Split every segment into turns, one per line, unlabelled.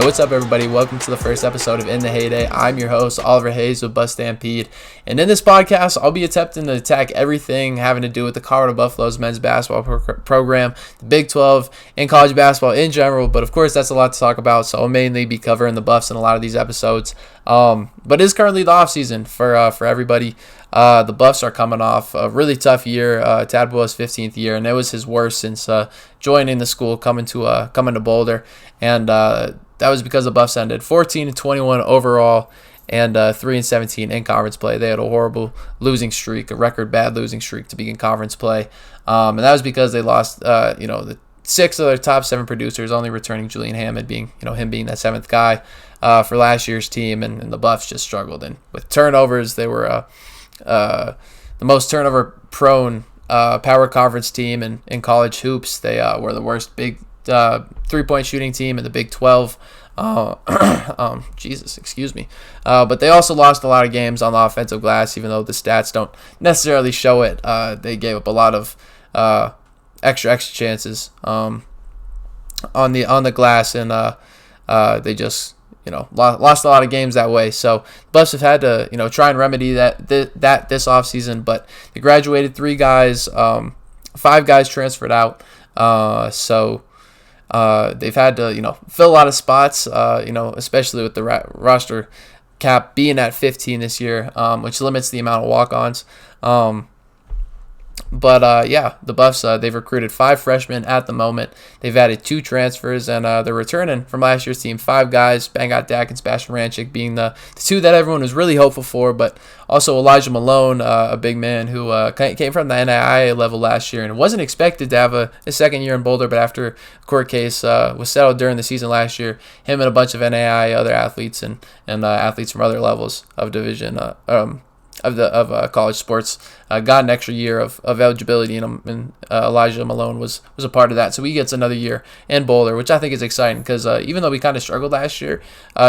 What's up, everybody? Welcome to the first episode of In the Heyday. I'm your host, Oliver Hayes with Bus Stampede. And in this podcast, I'll be attempting to attack everything having to do with the Colorado Buffaloes men's basketball program, the Big 12, and college basketball in general. But of course, that's a lot to talk about, so I'll mainly be covering the Buffs in a lot of these episodes. But it is currently the offseason for everybody. The Buffs are coming off a really tough year. Tadboy's 15th year, and it was his worst since joining the school, coming to Boulder. And that was because the Buffs ended 14-21 overall and 3-17 in conference play. They had a horrible losing streak, a record bad losing streak to begin conference play. And that was because they lost, the 6 of their top 7 producers, only returning Julian Hammond being that 7th guy for last year's team. And the Buffs just struggled. And with turnovers, they were the most turnover-prone power conference team in college hoops. They were the worst big three-point shooting team in the Big 12. Excuse me. But they also lost a lot of games on the offensive glass, even though the stats don't necessarily show it. They gave up a lot of extra chances on the glass, and they just lost a lot of games that way. So Buffs have had to try and remedy that this offseason, but they graduated 3 guys, 5 guys transferred out. So they've had to fill a lot of spots, especially with the roster cap being at 15 this year, which limits the amount of walk-ons. But the Buffs, they've recruited 5 freshmen at the moment. They've added 2 transfers, and they're returning from last year's team 5 guys, Bangot Dak and Sebastian Ranchik being the 2 that everyone was really hopeful for, but also Elijah Malone, a big man who came from the NAIA level last year and wasn't expected to have a second year in Boulder, but after a court case was settled during the season last year, him and a bunch of NAIA other athletes and athletes from other levels of division of college sports got an extra year of eligibility, and Elijah Malone was a part of that, so he gets another year in Boulder, which I think is exciting because even though we kind of struggled last year,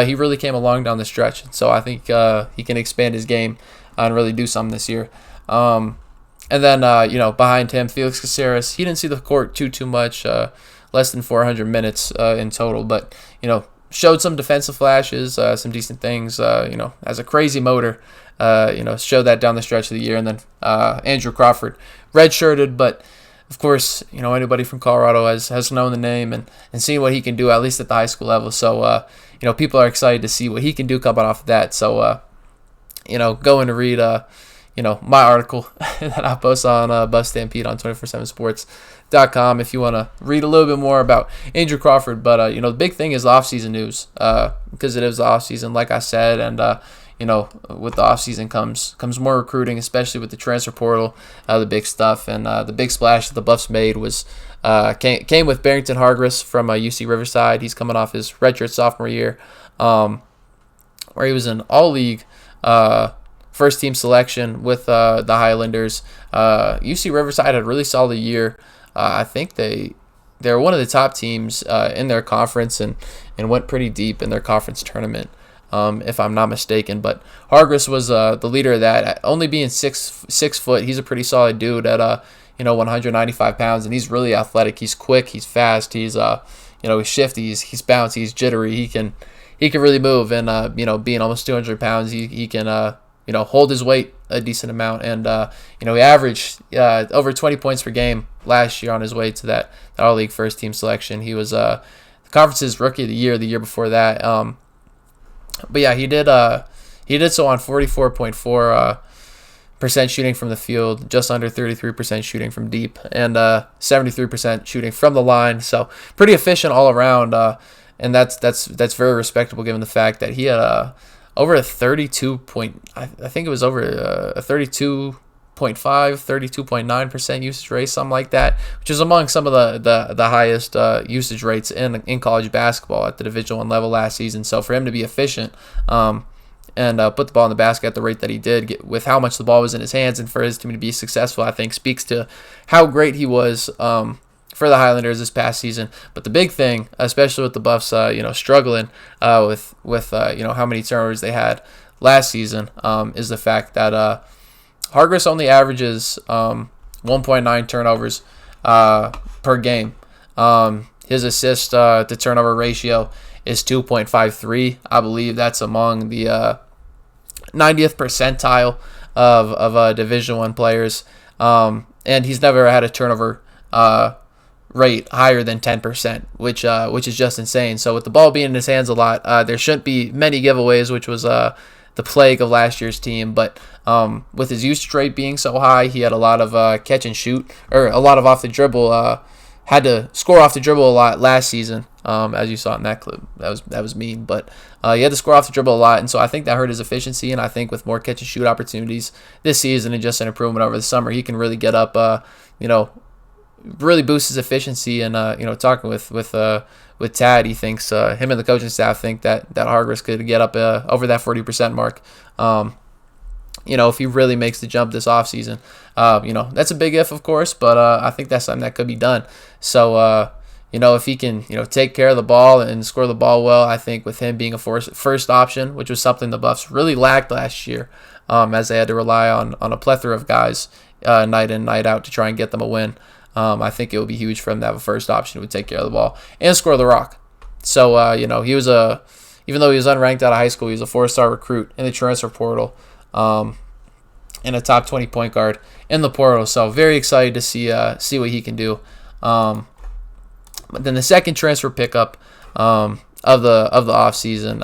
he really came along down the stretch, so I think he can expand his game and really do something this year. And then behind him, Felix Caceres, he didn't see the court too much, less than 400 minutes in total, but showed some defensive flashes, some decent things, has a crazy motor, showed that down the stretch of the year. And then Andrew Crawford, redshirted, but of course, anybody from Colorado has known the name and seen what he can do, at least at the high school level. So, people are excited to see what he can do coming off of that. So, going to read, my article that I post on Bus Stampede on 247sports.com if you want to read a little bit more about Andrew Crawford. But, the big thing is off-season news because it is the off-season, like I said, and, with the offseason comes more recruiting, especially with the transfer portal, the big stuff. And the big splash that the Buffs made was came with Barrington Hargress from UC Riverside. He's coming off his redshirt sophomore year, where he was an all-league first-team selection with the Highlanders. UC Riverside had a really solid year. I think they're one of the top teams in their conference and went pretty deep in their conference tournament. If I'm not mistaken, but Hargress was the leader of that. Only being 6 foot, he's a pretty solid dude at 195 pounds, and he's really athletic. He's quick, he's fast, he's he's shifty, he's bouncy, he's jittery. He can really move, and being almost 200 pounds, he can hold his weight a decent amount, and he averaged over 20 points per game last year on his way to that All League first team selection. He was the conference's rookie of the year before that. But yeah, he did so on 44.4% shooting from the field, just under 33% shooting from deep, and 73% shooting from the line. So pretty efficient all around, and that's very respectable given the fact that he had over a 32.9% usage rate, something like that, which is among some of the highest usage rates in college basketball at the Division I level last season. So for him to be efficient and put the ball in the basket at the rate that he did, with how much the ball was in his hands, and for his team to be successful, I think speaks to how great he was for the Highlanders this past season. But the big thing, especially with the Buffs, struggling with how many turnovers they had last season, is the fact that Hargress only averages 1.9 turnovers per game. His assist to turnover ratio is 2.53. I believe that's among the 90th percentile of Division One players, and he's never had a turnover rate higher than 10%, which is just insane. So with the ball being in his hands a lot, there shouldn't be many giveaways, which was the plague of last year's team. But with his usage rate being so high, he had a lot of catch and shoot, or a lot of off the dribble. Had to score off the dribble a lot last season, as you saw in that clip. That was mean, but he had to score off the dribble a lot, and so I think that hurt his efficiency. And I think with more catch and shoot opportunities this season and just an improvement over the summer, he can really get up, really boost his efficiency. And talking with Tad, he thinks him and the coaching staff think that Hargress could get up over that 40% mark. If he really makes the jump this offseason. That's a big if, of course, but I think that's something that could be done. So, if he can, take care of the ball and score the ball well, I think with him being a first option, which was something the Buffs really lacked last year, as they had to rely on a plethora of guys night in, night out to try and get them a win. I think it would be huge for him to have a first option who would take care of the ball and score the rock. So, he was even though he was unranked out of high school, he was a 4-star recruit in the transfer portal. And a top 20 point guard in the portal, so very excited to see what he can do. But then the second transfer pickup of the offseason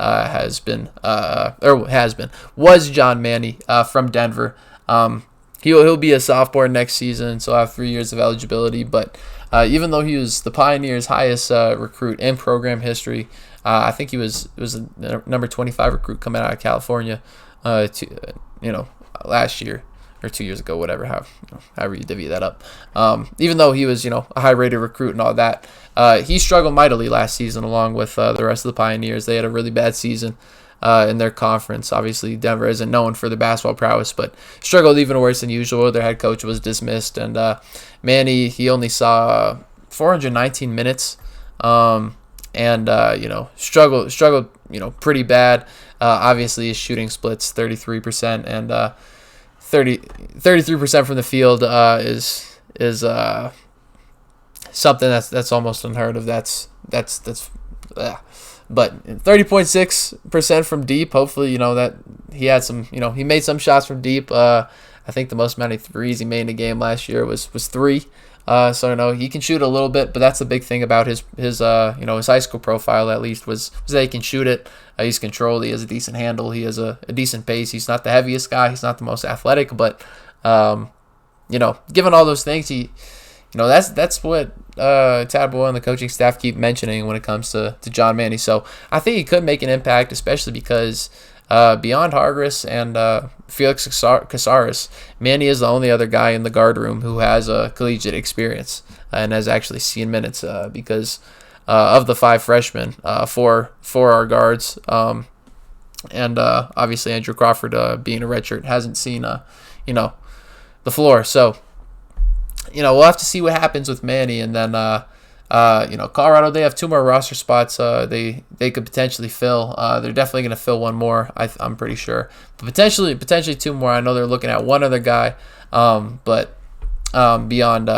was John Manny from Denver. He'll be a sophomore next season, so have 3 years of eligibility. But even though he was the Pioneers' highest recruit in program history, I think it was the number 25 recruit coming out of California. Last year or 2 years ago, however you divvy that up. Even though he was, a high-rated recruit and all that, he struggled mightily last season along with the rest of the Pioneers. They had a really bad season in their conference. Obviously, Denver isn't known for their basketball prowess, but struggled even worse than usual. Their head coach was dismissed, and Manny, he only saw 419 minutes, struggled, pretty bad. Obviously, his shooting splits 33%, and 33% from the field is something that's almost unheard of. But 30.6% from deep. Hopefully, that he had some. He made some shots from deep. I think the most amount of threes he made in a game last year was 3. So he can shoot a little bit, but that's the big thing about his high school profile, at least, was that he can shoot it. He's controlled. He has a decent handle. He has a decent pace. He's not the heaviest guy. He's not the most athletic, but given all those things, that's what Tad Boyle and the coaching staff keep mentioning when it comes to John Manny. So I think he could make an impact, especially because beyond Hargress and Felix Casares, Manny is the only other guy in the guard room who has a collegiate experience and has actually seen minutes because of the 5 freshmen for our guards. And obviously Andrew Crawford, being a redshirt, hasn't seen the floor. So we'll have to see what happens with Manny. And then Colorado, they have 2 more roster spots they could potentially fill. They're definitely going to fill 1 more, I'm pretty sure. But potentially 2 more. I know they're looking at 1 other guy, but beyond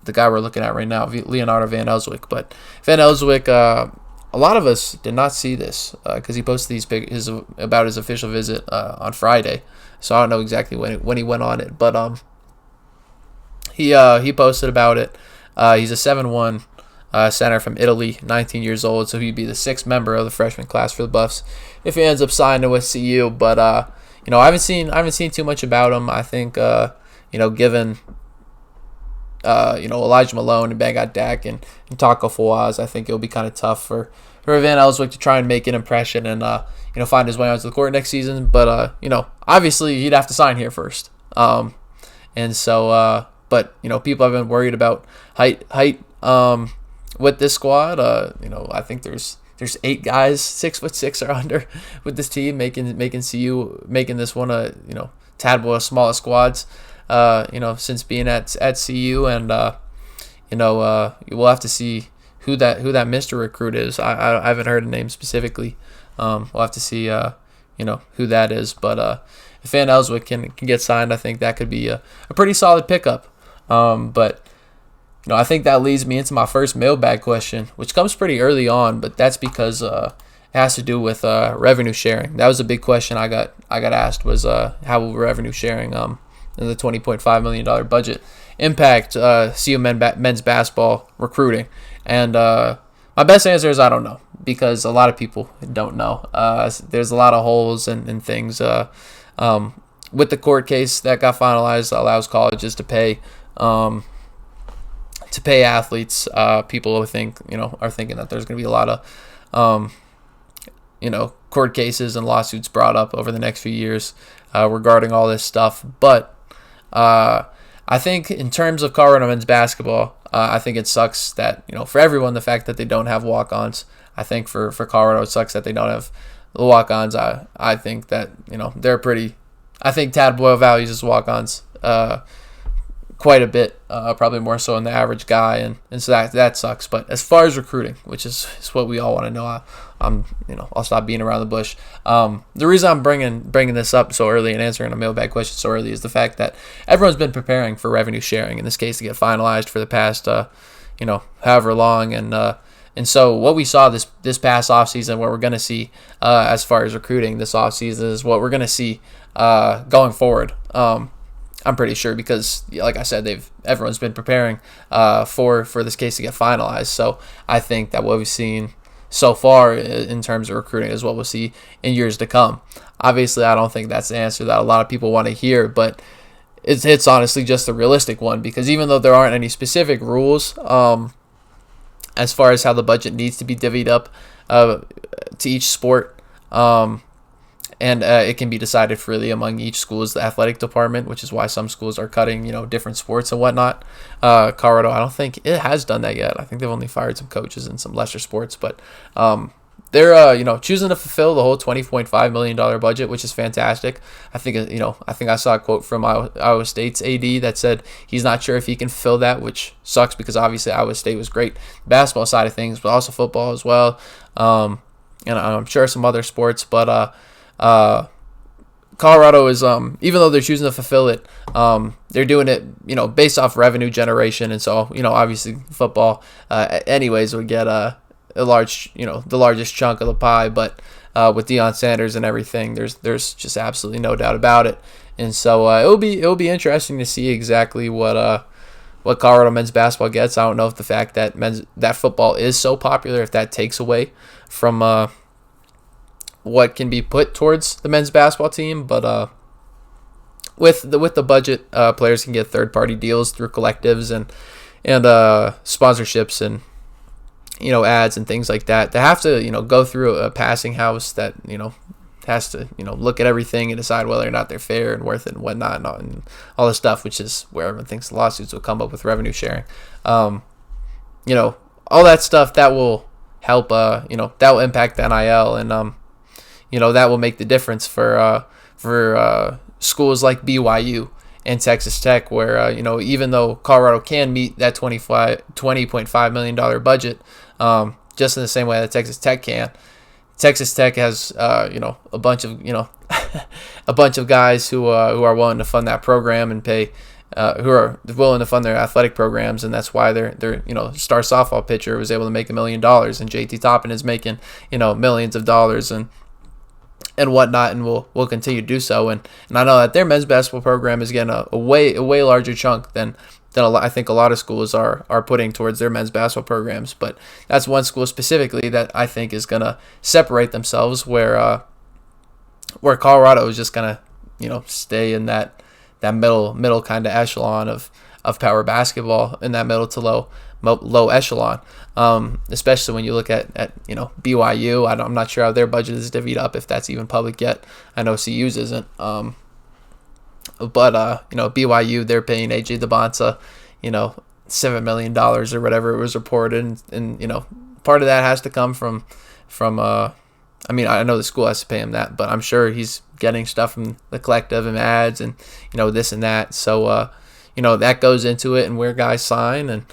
the guy we're looking at right now, Leonardo Van Elswyk. But Van Elswyk, a lot of us did not see this because he posted about his official visit on Friday. So I don't know exactly when he went on it, but he posted about it. He's a 7'1" center from Italy, 19 years old, so he'd be the 6th member of the freshman class for the Buffs if he ends up signing with CU. But I haven't seen too much about him. I think given Elijah Malone and Banggot Dak and Taco Fawaz, I think it'll be kind of tough for Van Elswyk to try and make an impression and find his way onto the court next season. But obviously he'd have to sign here first. And so but people have been worried about height with this squad. I think there's 8 guys 6'6" or under with this team, making this one of Tad Boyle's smallest squads since being at CU. And we'll have to see who that Mr. recruit is. I haven't heard a name specifically. We'll have to see who that is. But if Van Elswyk can get signed, I think that could be a pretty solid pickup. But I think that leads me into my first mailbag question, which comes pretty early on, but that's because it has to do with revenue sharing. That was a big question I got asked, was how will revenue sharing in the $20.5 million budget impact CU men's basketball recruiting? And my best answer is I don't know, because a lot of people don't know. There's a lot of holes and things. With the court case that got finalized, that allows colleges to pay athletes. People are thinking that there's going to be a lot of court cases and lawsuits brought up over the next few years regarding all this stuff. But I think in terms of Colorado men's basketball, I think it sucks that, for everyone, the fact that they don't have walk-ons. I think for Colorado, it sucks that they don't have the walk-ons. I think that, they're pretty. I think Tad Boyle values his walk-ons quite a bit, probably more so than the average guy, and so that sucks. But as far as recruiting, which is what we all want to know, I'll stop being around the bush. The reason I'm bringing this up so early and answering a mailbag question so early is the fact that everyone's been preparing for revenue sharing, in this case, to get finalized for the past however long, and so what we saw this past offseason, what we're going to see as far as recruiting this offseason, is what we're going to see going forward. I'm pretty sure, because, like I said, everyone's been preparing for this case to get finalized. So I think that what we've seen so far in terms of recruiting is what we'll see in years to come. Obviously, I don't think that's the answer that a lot of people want to hear, but it's honestly just a realistic one, because even though there aren't any specific rules as far as how the budget needs to be divvied up to each sport, and it can be decided freely among each school's athletic department, which is why some schools are cutting, different sports and whatnot. Colorado, I don't think it has done that yet. I think they've only fired some coaches in some lesser sports, but they're choosing to fulfill the whole $20.5 million budget, which is fantastic. I think I saw a quote from Iowa State's AD that said he's not sure if he can fill that, which sucks, because obviously Iowa State was great basketball side of things, but also football as well, and I'm sure some other sports, but Colorado is, even though they're choosing to fulfill it, they're doing it, based off revenue generation. And so, obviously football, anyways, would get the largest chunk of the pie. But with Deion Sanders and everything, there's just absolutely no doubt about it. And so it'll be interesting to see exactly what Colorado men's basketball gets. I don't know if the fact that football is so popular, if that takes away from what can be put towards the men's basketball team, but with the budget, players can get third-party deals through collectives and sponsorships and ads and things like that. They have to go through a passing house that has to look at everything and decide whether or not they're fair and worth it and whatnot, and all this stuff, which is where everyone thinks the lawsuits will come up with revenue sharing. All that stuff that will help. That will impact the NIL, and that will make the difference for schools like BYU and Texas Tech, where even though Colorado can meet that $20.5 million budget, just in the same way that Texas Tech can. Texas Tech has a bunch of a bunch of guys who are willing to fund that program and pay. Who are willing to fund their athletic programs, and that's why their star softball pitcher was able to make $1 million, and JT Toppin is making millions of dollars and whatnot, and will continue to do so. And I know that their men's basketball program is getting a way larger chunk than I think a lot of schools are putting towards their men's basketball programs. But that's one school specifically that I think is gonna separate themselves, where Colorado is just gonna stay in that middle kind of echelon of power basketball, in that middle to low echelon, especially when you look at BYU. I'm not sure how their budget is divvied up, if that's even public yet. I know CU's isn't, but BYU, they're paying AJ DeBonta $7 million or whatever it was reported, and part of that has to come from I know the school has to pay him that, but I'm sure he's getting stuff from the collective and ads and this and that. So that goes into it, and where guys sign, and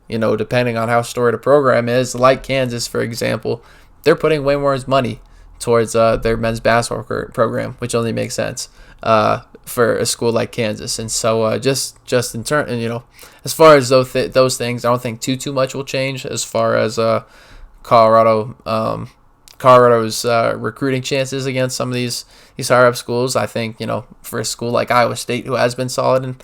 depending on how storied a program is, like Kansas, for example, they're putting way more money towards their men's basketball program, which only makes sense. for a school like Kansas. And so just in turn, and as far as those things, I don't think too much will change as far as Colorado's recruiting chances against some of these higher up schools. I think for a school like Iowa State, who has been solid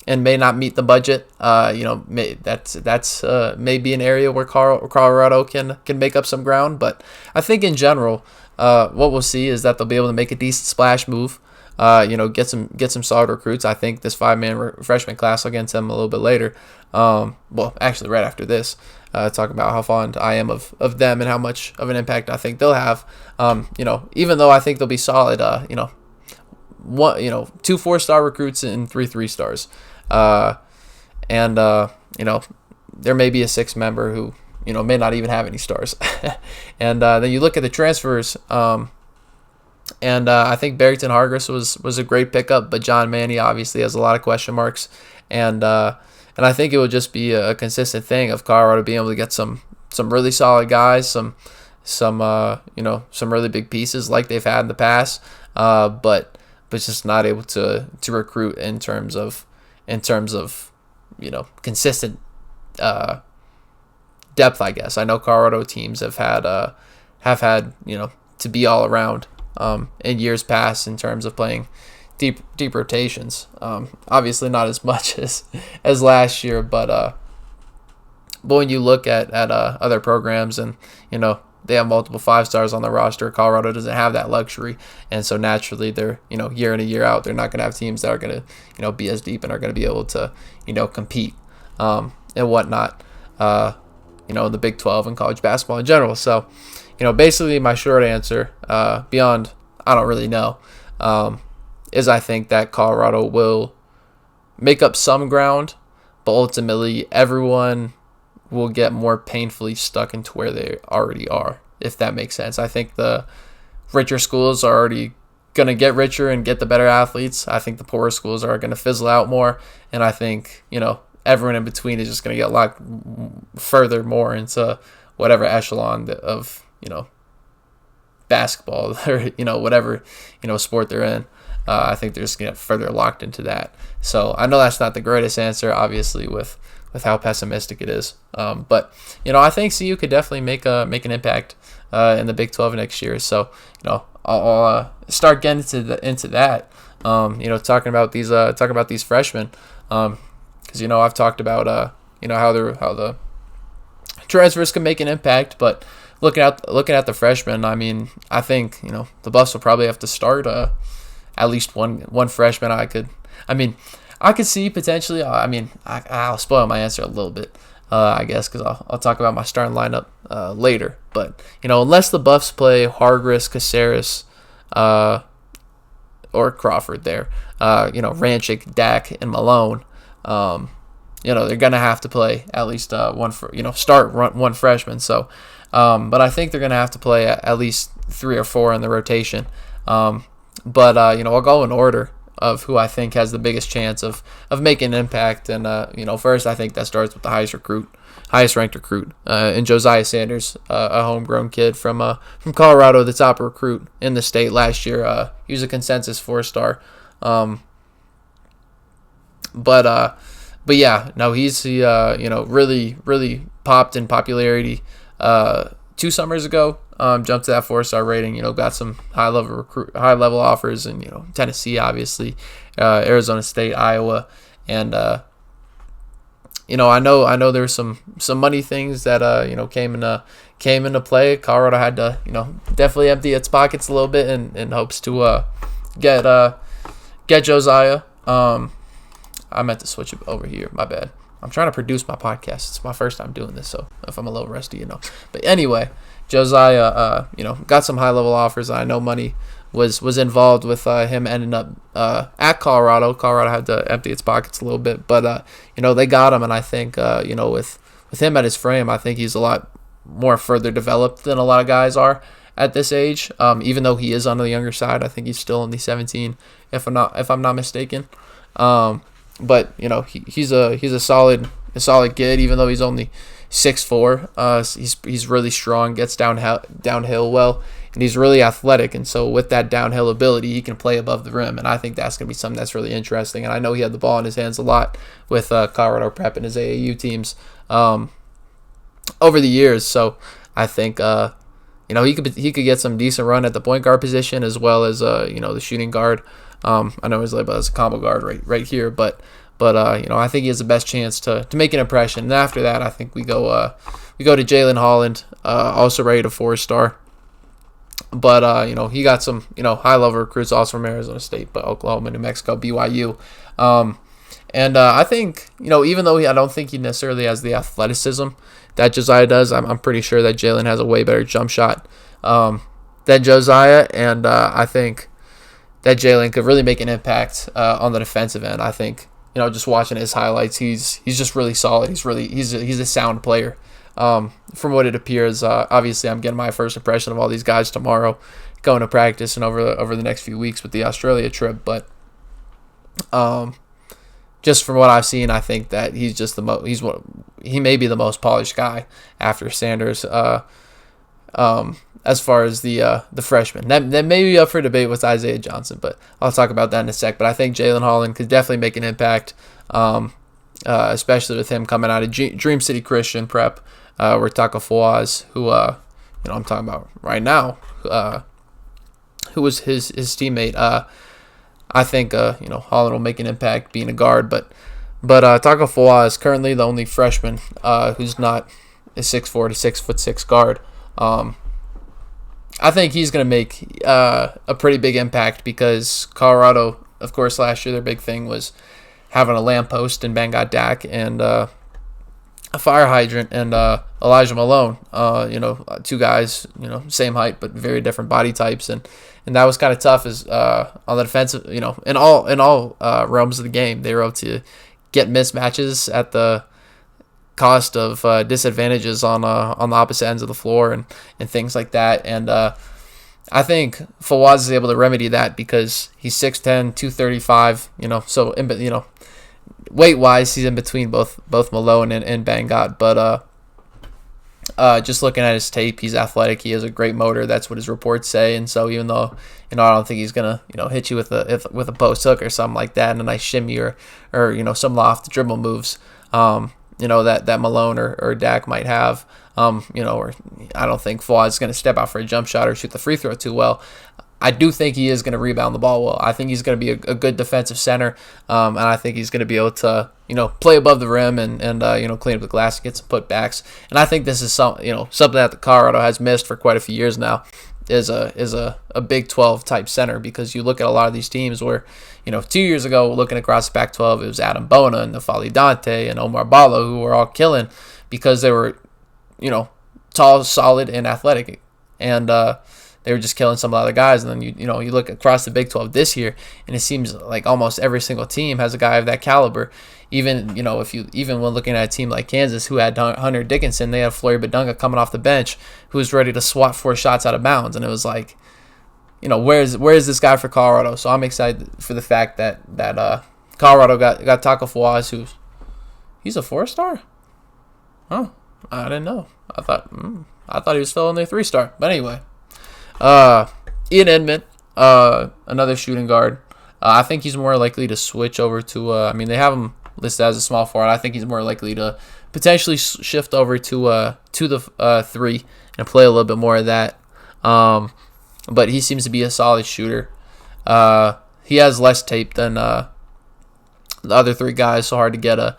and may not meet the budget, that's maybe an area where Colorado can make up some ground. But I think in general, what we'll see is that they'll be able to make a decent splash move. Get some solid recruits. I think this 5-man freshman class, I'll get into them a little bit later. Well, actually, right after this, talk about how fond I am of them and how much of an impact I think they'll have. Even though I think they'll be solid, 2 4-star recruits and 3 3-stars. There may be a 6th member who, may not even have any stars. And then you look at the transfers, I think Barrington Hargis was a great pickup, but John Manny obviously has a lot of question marks. And I think it will just be a consistent thing of Colorado being able to get some really solid guys, some really big pieces like they've had in the past, but just not able to recruit in terms of consistent depth, I guess. I know Colorado teams have had to be all around in years past in terms of playing deep rotations. Obviously not as much as last year, but when you look at other programs and they have multiple 5-stars on the roster, Colorado doesn't have that luxury, and so naturally they're year in and year out they're not going to have teams that are going to be as deep and are going to be able to compete and whatnot in the Big 12 and college basketball in general. So basically my short answer, beyond I don't really know, is I think that Colorado will make up some ground, but ultimately everyone will get more painfully stuck into where they already are, if that makes sense. I think the richer schools are already going to get richer and get the better athletes. I think the poorer schools are going to fizzle out more, and I think everyone in between is just going to get locked further more into whatever echelon of basketball or whatever sport they're in. I think they're just going to get further locked into that. So I know that's not the greatest answer, obviously, with how pessimistic it is. But I think CU could definitely make an impact in the Big 12 next year. So I'll start getting into that. Talking about these freshmen, because I've talked about how the transfers can make an impact, but looking at the freshmen, I mean, I think the Buffs will probably have to start at least one freshman. I could see potentially. I'll spoil my answer a little bit, I guess, because I'll talk about my starting lineup later. But unless the Buffs play Hargis, Caceres, or Crawford there, Ranchik, Dak, and Malone, they're gonna have to play at least start one freshman. So, but I think they're gonna have to play at least 3 or 4 in the rotation. But I'll go in order of who I think has the biggest chance of making an impact. And first, I think that starts with the highest ranked recruit, and Josiah Sanders, a homegrown kid from Colorado, the top recruit in the state last year. He was a consensus 4-star. But yeah, no, he's really popped in popularity 2 summers ago. Jumped to that 4-star rating. Got some high level offers in Tennessee, obviously, Arizona State, Iowa, and I know there's some money things that came into play. Colorado had to definitely empty its pockets a little bit in hopes to get Josiah. I meant to switch it over here. My bad. I'm trying to produce my podcast. It's my first time doing this, so if I'm a little rusty, But anyway, Josiah, got some high-level offers. I know money was involved with him ending up at Colorado. Colorado had to empty its pockets a little bit, but they got him, and I think with him at his frame, I think he's a lot more further developed than a lot of guys are at this age. Even though he is on the younger side, I think he's still only 17, if I'm not mistaken. But he's a solid kid, even though he's only 6'4". He's really strong, gets downhill well, and he's really athletic. And so with that downhill ability, he can play above the rim. And I think that's going to be something that's really interesting. And I know he had the ball in his hands a lot with Colorado Prep and his AAU teams over the years. So I think he could get some decent run at the point guard position as well as the shooting guard. I know he's labeled as a combo guard right here, but I think he has the best chance to make an impression. And after that, I think we go to Jalen Holland, also rated a 4-star. But he got some high level recruits also from Arizona State, but Oklahoma, New Mexico, BYU. And I think even though I don't think he necessarily has the athleticism that Josiah does, I'm pretty sure that Jalen has a way better jump shot than Josiah, and I think that Jalen could really make an impact on the defensive end. I think just watching his highlights, he's just really solid. He's a sound player. From what it appears, obviously I'm getting my first impression of all these guys tomorrow, going to practice and over the next few weeks with the Australia trip. But just from what I've seen, I think that he's just he may be the most polished guy after Sanders. As far as the freshman, that may be up for debate with Isaiah Johnson, but I'll talk about that in a sec. But I think Jalen Holland could definitely make an impact, especially with him coming out of Dream City Christian Prep, where Taco Fawaz, who I'm talking about right now, who was his teammate. I think Holland will make an impact being a guard, but Taco Fawaz is currently the only freshman who's not a 6'4" to 6'6" guard. I think he's going to make a pretty big impact because Colorado, of course, last year their big thing was having a lamppost in Bangat Dak and a fire hydrant and Elijah Malone. Two guys, same height but very different body types, and that was kind of tough as on the defensive. In all realms of the game, they were able to get mismatches at the cost of disadvantages on the opposite ends of the floor and things like that. And I think Fawaz is able to remedy that because he's 6'10", 235. So weight wise, he's in between both Malone and Bangat. But just looking at his tape, he's athletic. He has a great motor. That's what his reports say. And so even though I don't think he's gonna hit you with a post hook or something like that, and a nice shimmy or some loft dribble moves. That Malone or Dak might have, or I don't think Fawaz is going to step out for a jump shot or shoot the free throw too well. I do think he is going to rebound the ball well. I think he's going to be a good defensive center, and I think he's going to be able to, play above the rim and clean up the glass and get some putbacks. And I think this is something that the Colorado has missed for quite a few years now, is a Big 12 type center, because you look at a lot of these teams where, 2 years ago, looking across the Pac-12, it was Adam Bona and Nafali Dante and Omar Ballo who were all killing because they were, tall, solid, and athletic. And they were just killing some of the other guys. And then you look across the Big 12 this year, and it seems like almost every single team has a guy of that caliber. Even when looking at a team like Kansas, who had Hunter Dickinson, they had Flory Badunga coming off the bench, who was ready to swat 4 shots out of bounds, and it was like, where's this guy for Colorado? So I'm excited for the fact that Colorado got Taco Fawaz, he's a 4-star. Oh, I didn't know. I thought he was still only a 3-star. But anyway, Ian Edmond, another shooting guard. I think he's more likely to switch over to. They have him listed as a small forward. I think he's more likely to potentially shift over to the 3 and play a little bit more of that. But he seems to be a solid shooter. He has less tape than the other 3 guys, so hard to get a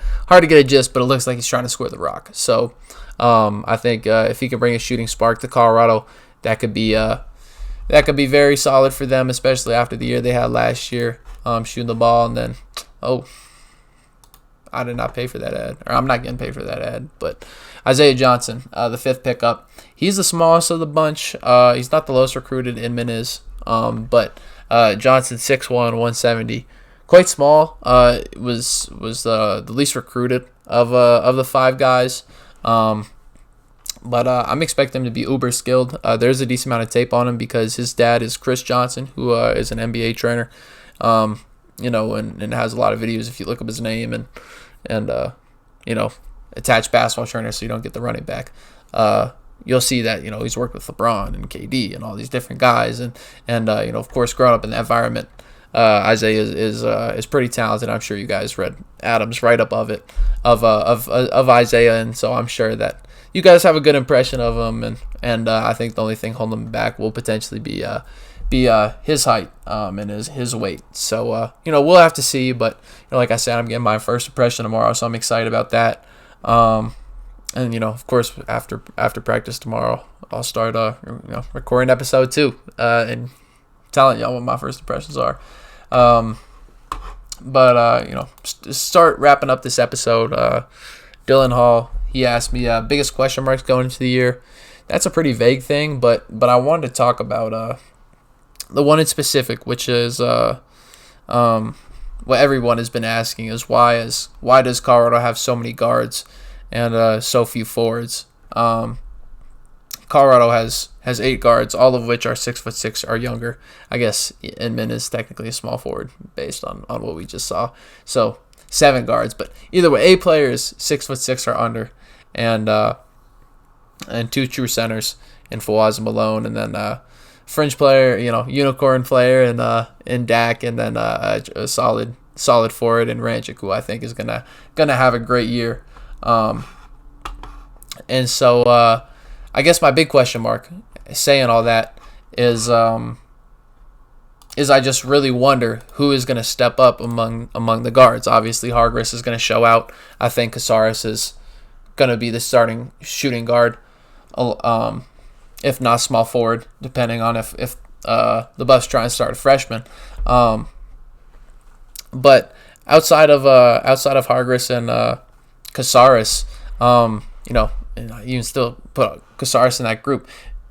gist. But it looks like he's trying to score the rock. So I think if he can bring a shooting spark to Colorado, that could be very solid for them, especially after the year they had last year, shooting the ball. And then, I did not pay for that ad, or I'm not getting paid for that ad. But Isaiah Johnson, the 5th pickup, he's the smallest of the bunch. He's not the lowest recruited. Inman is, but Johnson 6'1", 170, quite small. Was the least recruited of the 5 guys. But I'm expecting him to be uber skilled. There's a decent amount of tape on him because his dad is Chris Johnson, who is an NBA trainer. And has a lot of videos if you look up his name and attached basketball trainer, so you don't get the running back. you'll see that he's worked with LeBron and KD and all these different guys, and of course, growing up in that environment, Isaiah is pretty talented. I'm sure you guys read Adam's write up of it of Isaiah, and so I'm sure that you guys have a good impression of him, and I think the only thing holding him back will potentially be his height and his weight. So we'll have to see, but like I said, I'm getting my first impression tomorrow, so I'm excited about that. And of course, after practice tomorrow, I'll start recording episode 2 and telling y'all what my first impressions are. Start wrapping up this episode. Dylan Hall, he asked me biggest question marks going into the year. That's a pretty vague thing, but I wanted to talk about the one in specific, which is what everyone has been asking is why does Colorado have so many guards and so few forwards? Colorado has 8 guards, all of which are 6'6" or younger. I guess Inman is technically a small forward based on what we just saw. So 7 guards, but either way, 8 players 6'6" or under, and 2 true centers in Fawaz and Malone, and then fringe player, unicorn player in Dak, and then a solid forward in Ranchik, who I think is gonna have a great year. And so I guess my big question mark, saying all that, is I just really wonder who is going to step up among the guards. Obviously, Hargress is going to show out. I think Casares is going to be the starting shooting guard, if not small forward, depending on if the Buffs try and start a freshman. But outside of Hargress and Casares, and you can still put Casares in that group.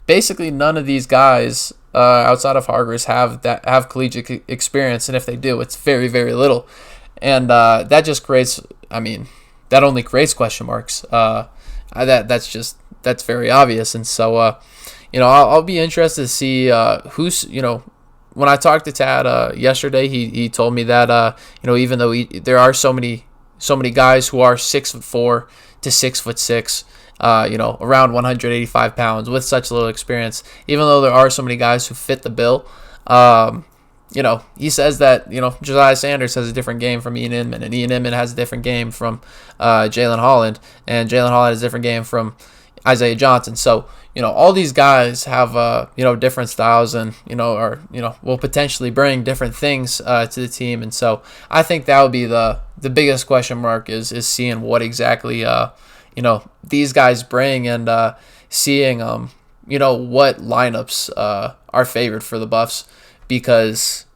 Basically, none of these guys outside of Hargress have collegiate experience, and if they do, it's very, very little, and that just creates. That only creates question marks. That's very obvious, and so I'll be interested to see who's When I talked to Tad yesterday, he told me that even though there are so many guys who are 6'4" to 6'6", around 185 pounds with such little experience, even though there are so many guys who fit the bill, he says that, Josiah Sanders has a different game from Ian Inman, and Ian Inman has a different game from Jalen Holland, and Jalen Holland has a different game from Isaiah Johnson. So, all these guys have, different styles and, will potentially bring different things to the team. And so I think that would be the biggest question mark is seeing what exactly, these guys bring, and seeing, what lineups are favored for the Buffs, because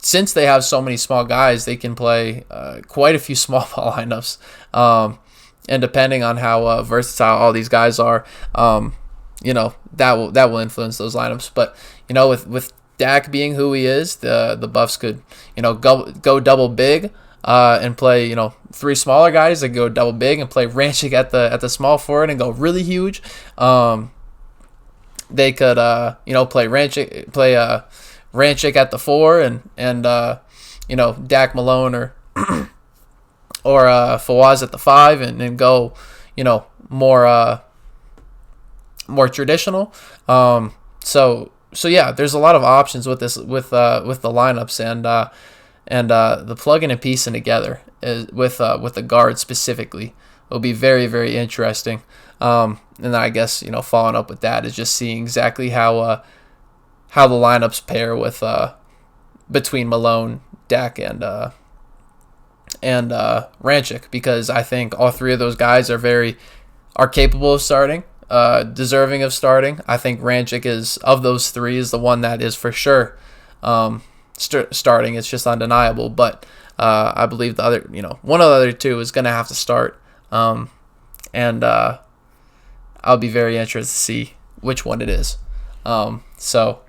since they have so many small guys, they can play quite a few small ball lineups. And depending on how versatile all these guys are, that will influence those lineups. But with Dak being who he is, the Buffs could go double big and play 3 smaller guys that go double big and play Ranchik at the small forward and go really huge. They could play Ranchik at the 4 and Dak Malone or Fawaz at the 5 and go more traditional. So yeah, there's a lot of options with this with the lineups, and the plugging and piecing together with the guard specifically will be very, very interesting. And then I guess following up with that is just seeing exactly how the lineups pair with between Malone, Dak, and Ranchik, because I think all 3 of those guys are capable of starting, deserving of starting. I think Ranchik is, of those 3, is the one that is for sure starting. It's just undeniable. But I believe the other, one of the other 2 is going to have to start. And I'll be very interested to see which one it is. So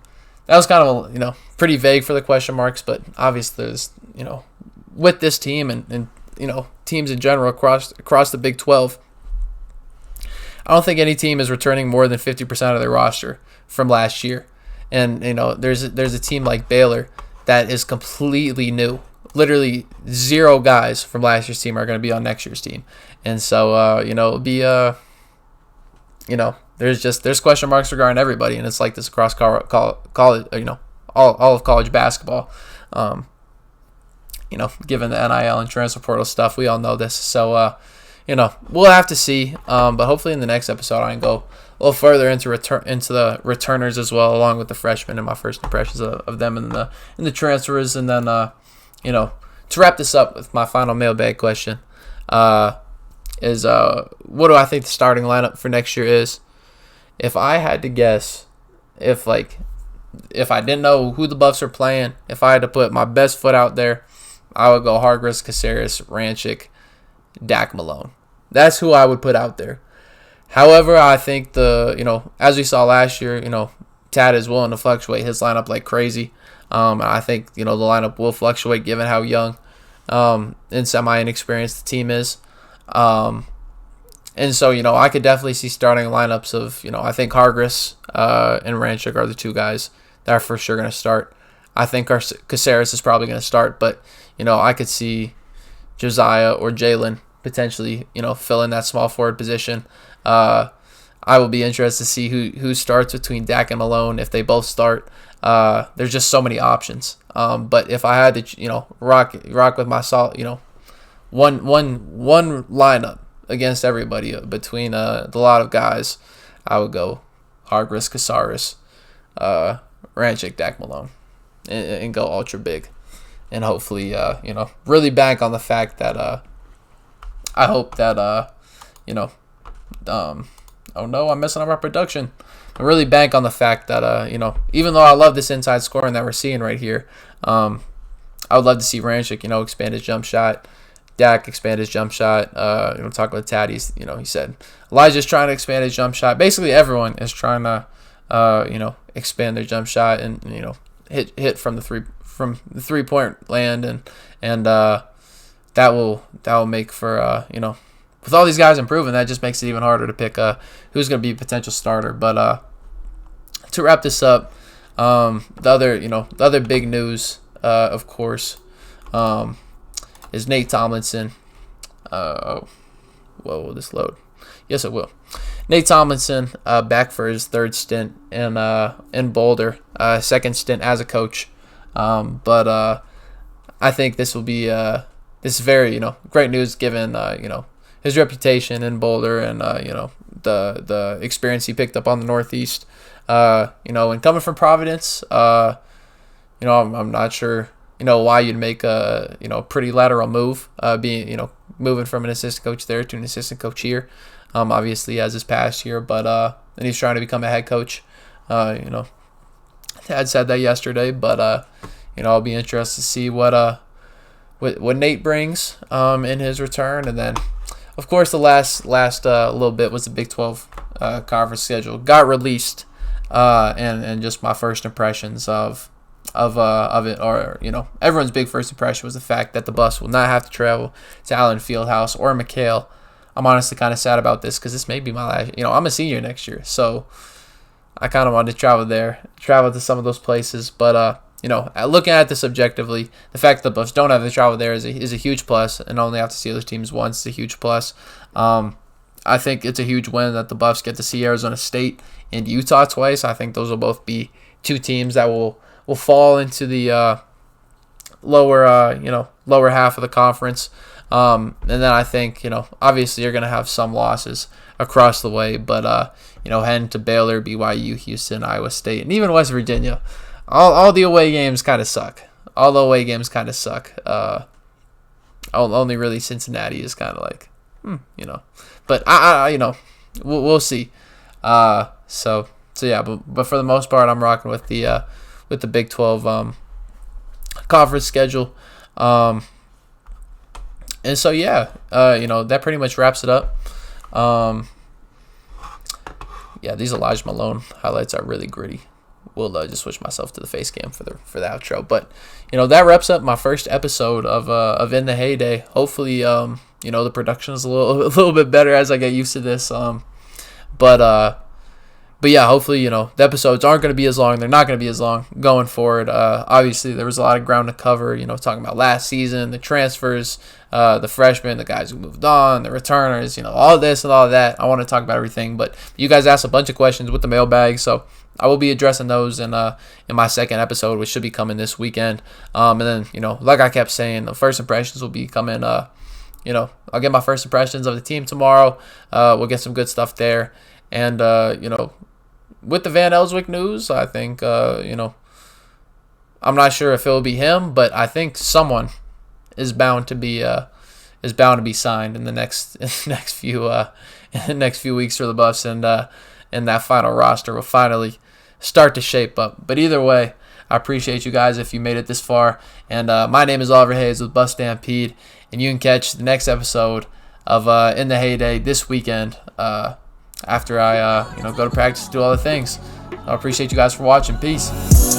that was kind of pretty vague for the question marks, but obviously there's with this team and teams in general across the Big 12, I don't think any team is returning more than 50% of their roster from last year. And there's a team like Baylor that is completely new. Literally 0 guys from last year's team are going to be on next year's team. And so it'll be there's question marks regarding everybody, and it's like this across college, all of college basketball. Given the NIL and transfer portal stuff, we all know this. So, we'll have to see. But hopefully in the next episode, I can go a little further into the returners as well, along with the freshmen and my first impressions of them in the transfers. And then, to wrap this up with my final mailbag question, is what do I think the starting lineup for next year is? If I had to guess, if I didn't know who the Buffs are playing, if I had to put my best foot out there, I would go Hargress, Caceres, Ranchik, Dak Malone. That's who I would put out there. However, I think as we saw last year, Tad is willing to fluctuate his lineup like crazy. I think, the lineup will fluctuate given how young and semi-inexperienced the team is. And so, I could definitely see starting lineups of, I think Hargress and Ranchik are the two guys that are for sure going to start. I think Caceres is probably going to start, but, I could see Josiah or Jalen potentially, fill in that small forward position. I will be interested to see who starts between Dak and Malone if they both start. There's just so many options. But if I had to, rock with my one lineup against everybody between the lot of guys, I would go Hargress, Caceres, Ranchik, Dak Malone, and go ultra big, and hopefully really bank on the fact that I hope that oh no, I'm messing up our production. I really bank on the fact that even though I love this inside scoring that we're seeing right here, I would love to see Ranchik expand his jump shot. Dak expand his jump shot. Talking with Tad, he said Elijah's trying to expand his jump shot. Basically, everyone is trying to, expand their jump shot and hit from the 3-point land, and that will make for with all these guys improving, that just makes it even harder to pick who's going to be a potential starter. But to wrap this up, the other big news, of course, is Nate Tomlinson. Will this load? Yes, it will. Nate Tomlinson back for his third stint in Boulder, second stint as a coach. But I think this will be this is very great news given his reputation in Boulder and the experience he picked up on the Northeast. And coming from Providence, I'm not sure why you'd make a pretty lateral move, moving from an assistant coach there to an assistant coach here. Obviously he has his past year, but and he's trying to become a head coach. Tad said that yesterday, but I'll be interested to see what Nate brings in his return. And then of course the last little bit was the Big 12 conference schedule got released, and just my first impressions of it, or everyone's big first impression was the fact that the Buffs will not have to travel to Allen Fieldhouse or McHale. I'm honestly kind of sad about this because this may be my last. I'm a senior next year, so I kind of wanted to travel to some of those places. But looking at this objectively, the fact that the Buffs don't have to travel there is a huge plus, and only have to see those teams once is a huge plus. I think it's a huge win that the Buffs get to see Arizona State and Utah twice. I think those will both be two teams that will fall into the lower half of the conference. And then I think, obviously you're going to have some losses across the way, but, heading to Baylor, BYU, Houston, Iowa State, and even West Virginia, all the away games kind of suck. Only really Cincinnati is kind of like, but we'll see. So yeah, but for the most part, I'm rocking with the Big 12 conference schedule. And so yeah, that pretty much wraps it up. Yeah, these Elijah Malone highlights are really gritty. We'll just switch myself to the face cam for the outro. But that wraps up my first episode of In the Heyday. Hopefully the production is a little bit better as I get used to this. But But yeah, hopefully, the episodes aren't going to be as long. They're not going to be as long going forward. Obviously, there was a lot of ground to cover, talking about last season, the transfers, the freshmen, the guys who moved on, the returners, all this and all of that. I want to talk about everything. But you guys asked a bunch of questions with the mailbag, so I will be addressing those in my second episode, which should be coming this weekend. And then, like I kept saying, the first impressions will be coming, I'll get my first impressions of the team tomorrow. We'll get some good stuff there. And, with the Van Elswick news, I think, I'm not sure if it'll be him, but I think someone is bound to be signed in the next few weeks for the Buffs, and that final roster will finally start to shape up. But either way, I appreciate you guys if you made it this far. And my name is Oliver Hayes with Buff Stampede, and you can catch the next episode of In the Heyday this weekend. After I go to practice, do all the things. I appreciate you guys for watching. Peace.